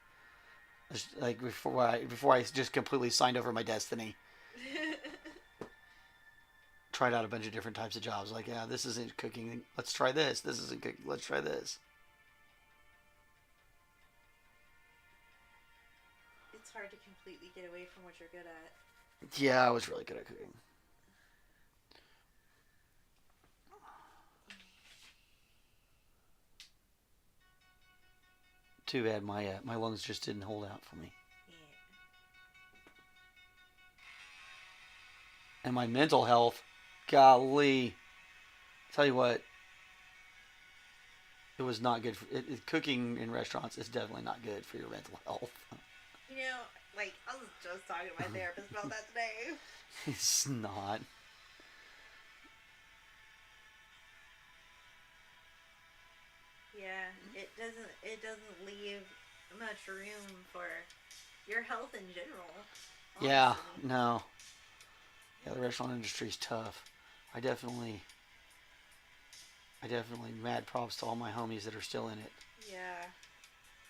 Like before I just completely signed over my destiny. Tried out a bunch of different types of jobs. Like, yeah, this isn't cooking. Let's try this. This isn't cooking. Let's try this. It's hard to completely get away from what you're good at. Yeah, I was really good at cooking. Too bad my lungs just didn't hold out for me. Yeah. And my mental health, golly, tell you what, it was not good. Cooking in restaurants is definitely not good for your mental health. You know, like, I was just talking to my therapist about that today. It's not. Yeah, it doesn't leave much room for your health in general. Honestly. Yeah, no. Yeah, the restaurant industry is tough. I definitely mad props to all my homies that are still in it. Yeah.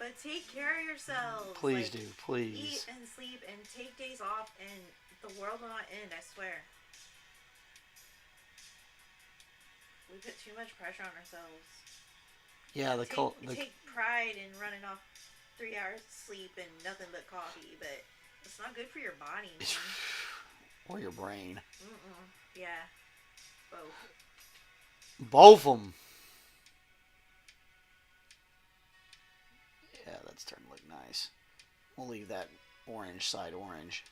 But take care of yourselves. Please do, please. Eat and sleep and take days off and the world will not end, I swear. We put too much pressure on ourselves. Yeah, take pride in running off 3 hours of sleep and nothing but coffee, but it's not good for your body, man. Or your brain. Yeah. Both. Both of them. Yeah, that's starting to look nice. We'll leave that orange side orange.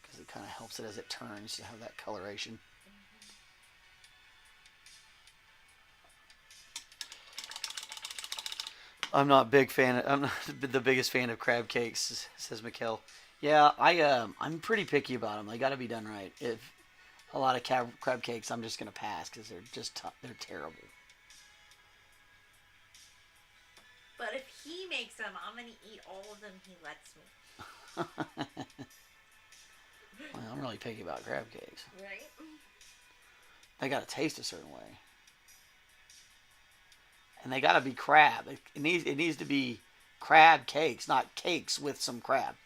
Because it kind of helps it as it turns to have that coloration. I'm not the biggest fan of crab cakes, says Mikkel. Yeah, I'm pretty picky about them. They got to be done right. If a lot of crab cakes, I'm just gonna pass because they're terrible. But if he makes them, I'm gonna eat all of them he lets me. Well, I'm really picky about crab cakes. Right? They got to taste a certain way. And they got to be crab. It needs to be crab cakes, not cakes with some crab.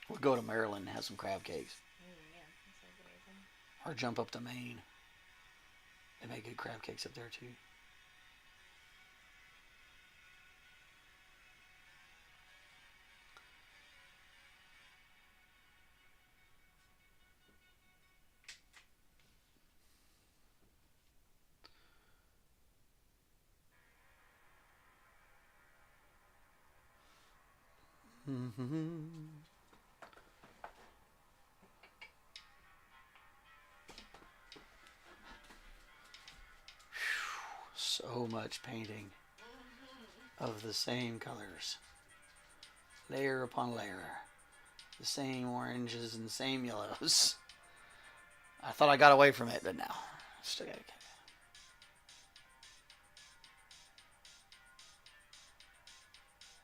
We'll go to Maryland and have some crab cakes. Yeah, that sounds amazing. Or jump up to Maine. They make good crab cakes up there too. So much painting of the same colors, layer upon layer, the same oranges and the same yellows. I thought I got away from it, but no, still got it.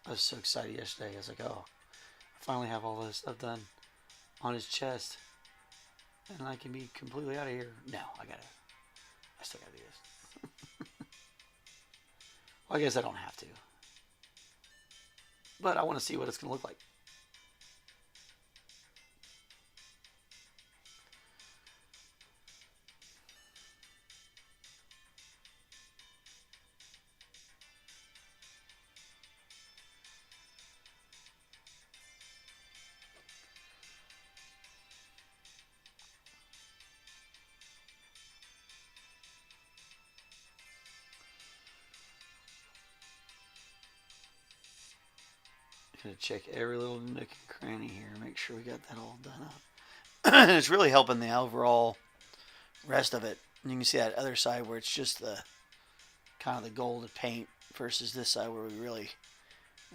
I was so excited yesterday. I was like, oh, I finally have all this stuff done on his chest. And I can be completely out of here. No, I still gotta do this. Well, I guess I don't have to. But I want to see what it's going to look like. Gonna check every little nook and cranny here, make sure we got that all done up. It's really helping the overall rest of it. And you can see that other side where it's just the kind of the gold paint versus this side where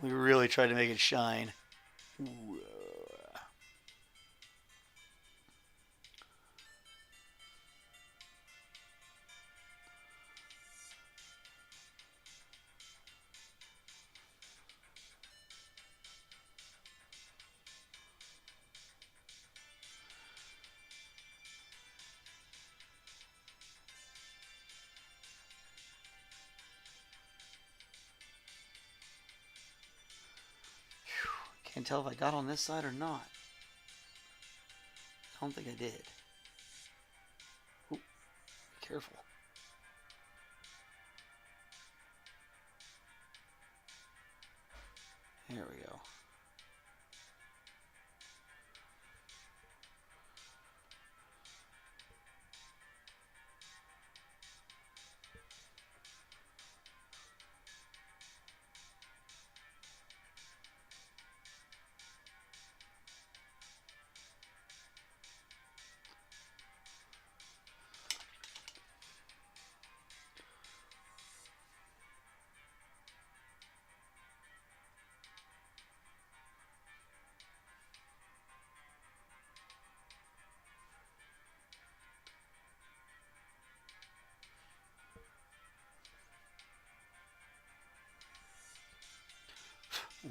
we really tried to make it shine. Ooh. Can't tell if I got on this side or not. I don't think I did. Ooh, be careful. There we go.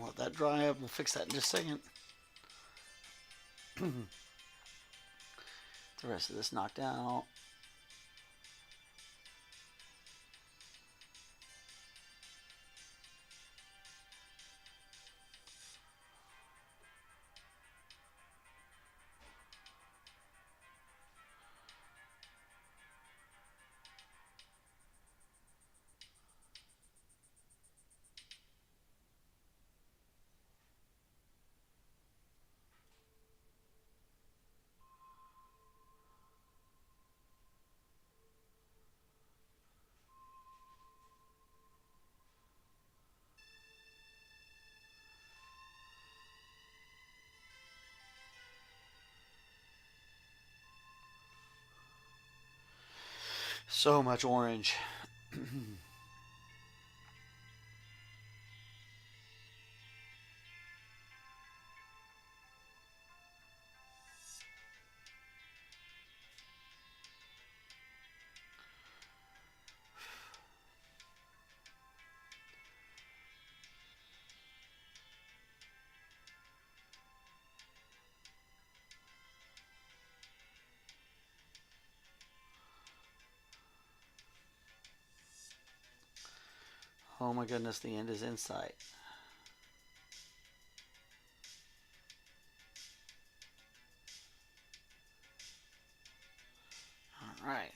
Let that dry up. We'll fix that in just a second. The rest of this knocked out. So much orange. Oh my goodness, the end is in sight. All right.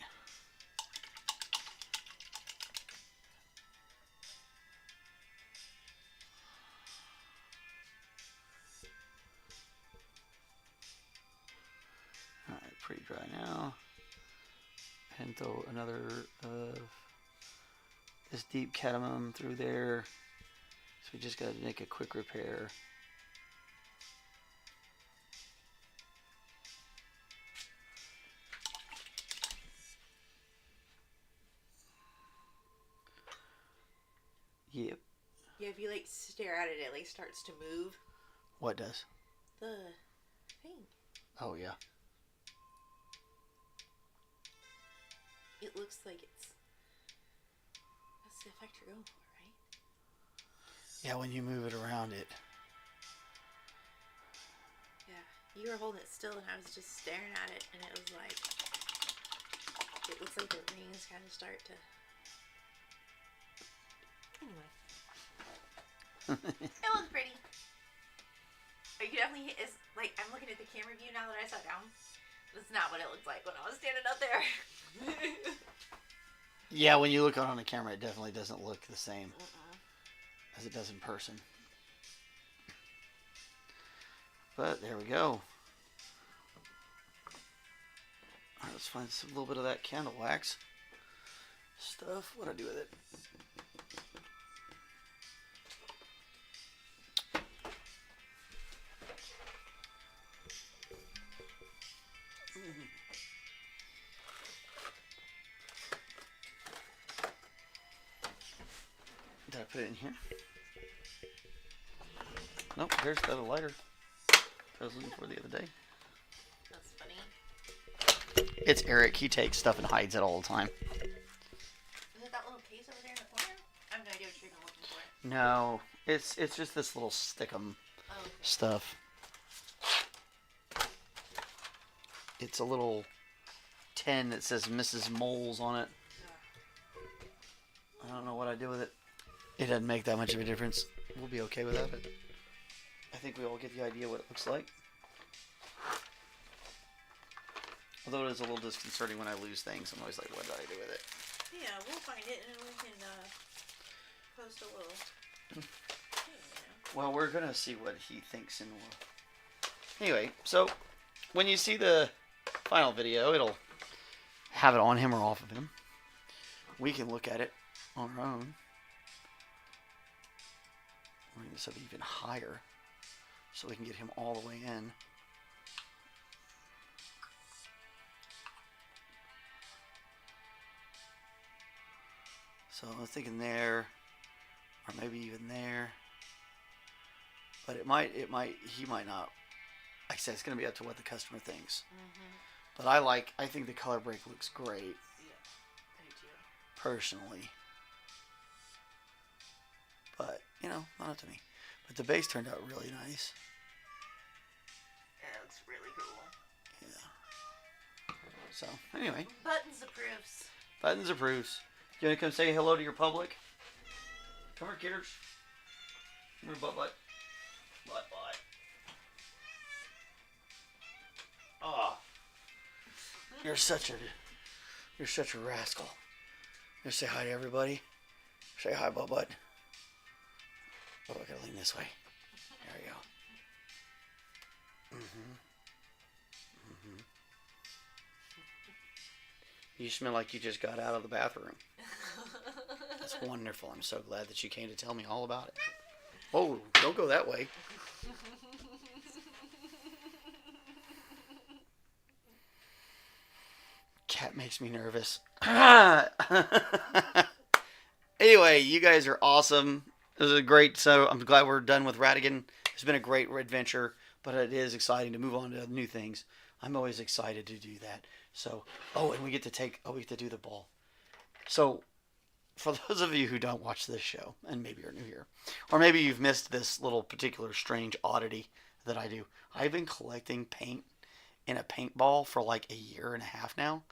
All right, pretty dry now. And throw another this deep cadmium through there. So we just got to make a quick repair. Yep. Yeah, if you like stare at it, it like starts to move. What does? The thing. Oh yeah. It looks like it's. That's the effect you're going for, right? Yeah, when you move it around it. Yeah, you were holding it still, and I was just staring at it, and it was like. It looks like the rings kind of start to. Anyway. It was pretty. But you definitely is like I'm looking at the camera view now that I sat down. That's not what it looked like when I was standing up there. Yeah, when you look on the camera, it definitely doesn't look the same as it does in person. But there we go. All right, let's find a little bit of that candle wax stuff. What do I do with it? Did I put it in here? Nope, there's the other lighter I was looking for the other day. That's funny. It's Eric. He takes stuff and hides it all the time. Is it that little case over there in the corner? I have no idea what you're even looking for. No, it's just this little stickum stuff. It's a little tin that says Mrs. Moles on it. I don't know what I do with it. It doesn't make that much of a difference. We'll be okay without it. I think we all get the idea what it looks like. Although it is a little disconcerting when I lose things. I'm always like, what did I do with it? Yeah, we'll find it and we can post a little. Well, we're going to see what he thinks and we'll... Anyway, so when you see the final video, it'll have it on him or off of him. We can look at it on our own. We're going to set it even higher so we can get him all the way in. So I was thinking there, or maybe even there. But he might not. Like I said, it's going to be up to what the customer thinks. But I think the color break looks great. Yeah, I do too. Personally. But, not up to me. But the base turned out really nice. Yeah, it looks really cool. Yeah. So, anyway. Buttons approves. Buttons approves. You want to come say hello to your public? Come here, kidders. Come here, butt. Butt. Oh. You're such a rascal. Just say hi to everybody. Say hi, butt. Oh, I gotta lean this way. There we go. You smell like you just got out of the bathroom. That's wonderful. I'm so glad that you came to tell me all about it. Oh, don't go that way. Cat makes me nervous. Anyway, you guys are awesome. This is a great, so I'm glad we're done with Radagon. It's been a great adventure, but it is exciting to move on to new things. I'm always excited to do that. So, and we get to do the ball. So, for those of you who don't watch this show, and maybe you're new here, or maybe you've missed this little particular strange oddity that I do, I've been collecting paint in a paintball for like a year and a half now,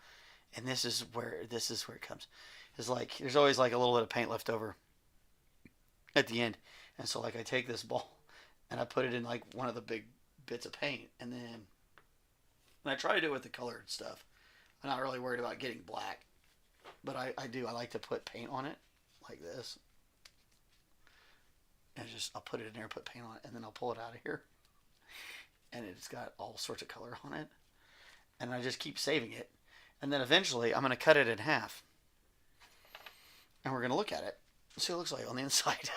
and this is where it comes. It's like there's always like a little bit of paint left over at the end, and so like I take this ball and I put it in like one of the big bits of paint, and then I try to do it with the colored stuff. I'm not really worried about getting black, but I like to put paint on it like this, and I'll put it in there, put paint on it, and then I'll pull it out of here, and it's got all sorts of color on it, and I just keep saving it, and then eventually I'm going to cut it in half, and we're going to look at it, see what it looks like on the inside.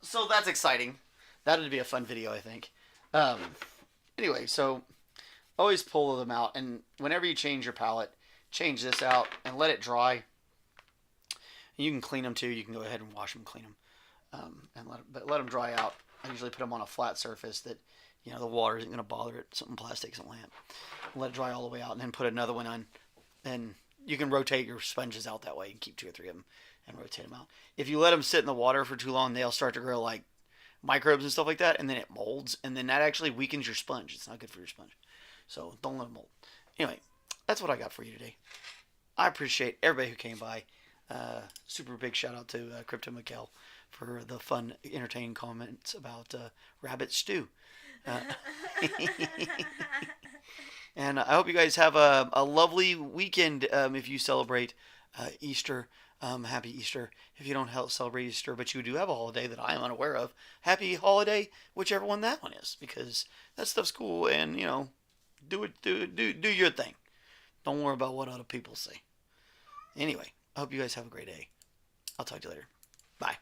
So that's exciting. That would be a fun video, I think. Anyway, so always pull them out, and whenever you change your palette, change this out and let it dry. You can clean them too. You can go ahead and wash them, clean them, but let them dry out. I usually put them on a flat surface that the water isn't going to bother it. Something plastic, some lamp. Let it dry all the way out, and then put another one on. And you can rotate your sponges out that way. You can keep 2 or 3 of them and rotate them out. If you let them sit in the water for too long, they'll start to grow like microbes and stuff like that, and then it molds, and then that actually weakens your sponge. It's not good for your sponge. So don't let them mold. Anyway, that's what I got for you today. I appreciate everybody who came by. Super big shout out to Crypto Mikkel for the fun, entertaining comments about rabbit stew. And I hope you guys have a lovely weekend if you celebrate Easter. Happy Easter. If you don't celebrate Easter, but you do have a holiday that I am unaware of, happy holiday, whichever one that one is, because that stuff's cool, and do your thing. Don't worry about what other people say. Anyway, I hope you guys have a great day. I'll talk to you later. Bye.